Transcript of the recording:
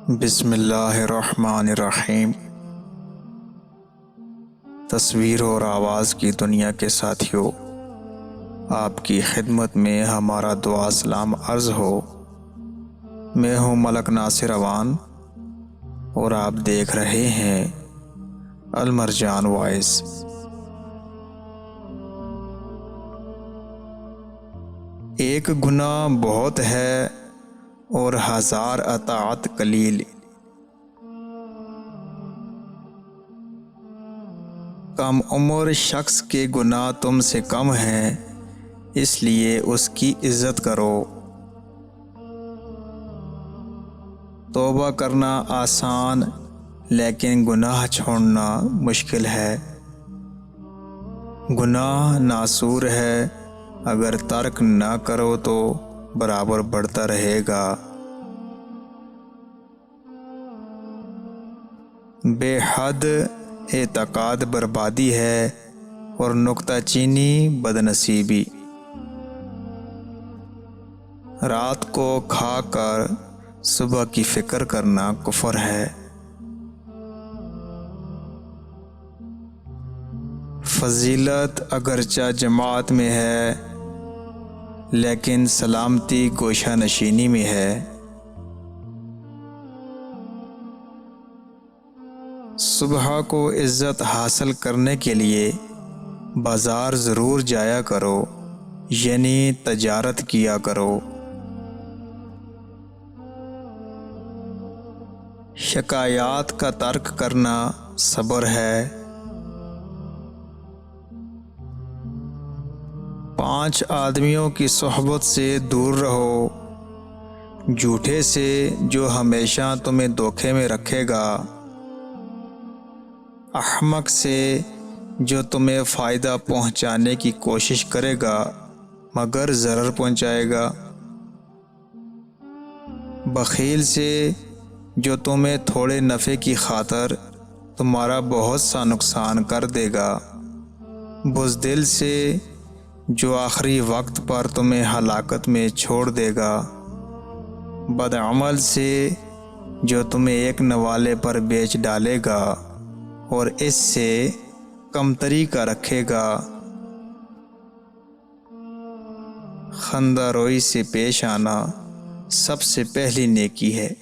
بسم اللہ الرحمن الرحیم۔ تصویر اور آواز کی دنیا کے ساتھیوں، آپ کی خدمت میں ہمارا دعا سلام عرض ہو۔ میں ہوں ملک ناصر اوان اور آپ دیکھ رہے ہیں المرجان وائس۔ ایک گناہ بہت ہے اور ہزار اطاعت قلیل۔ کم عمر شخص کے گناہ تم سے کم ہیں، اس لیے اس کی عزت کرو۔ توبہ کرنا آسان لیکن گناہ چھوڑنا مشکل ہے۔ گناہ ناسور ہے، اگر ترک نہ کرو تو برابر بڑھتا رہے گا۔ بے حد اعتقاد بربادی ہے اور نکتہ چینی بدنصیبی۔ رات کو کھا کر صبح کی فکر کرنا کفر ہے۔ فضیلت اگرچہ جماعت میں ہے لیکن سلامتی گوشہ نشینی میں ہے۔ صبح کو عزت حاصل کرنے کے لیے بازار ضرور جایا کرو، یعنی تجارت کیا کرو۔ شکایات کا ترک کرنا صبر ہے۔ 5 آدمیوں کی صحبت سے دور رہو، جھوٹے سے جو ہمیشہ تمہیں دھوکے میں رکھے گا، احمق سے جو تمہیں فائدہ پہنچانے کی کوشش کرے گا مگر ضرر پہنچائے گا، بخیل سے جو تمہیں تھوڑے نفع کی خاطر تمہارا بہت سا نقصان کر دے گا، بزدل سے جو آخری وقت پر تمہیں ہلاکت میں چھوڑ دے گا، بدعمل سے جو تمہیں ایک نوالے پر بیچ ڈالے گا اور اس سے کمتری کا رکھے گا۔ خندہ روئی سے پیش آنا سب سے پہلی نیکی ہے۔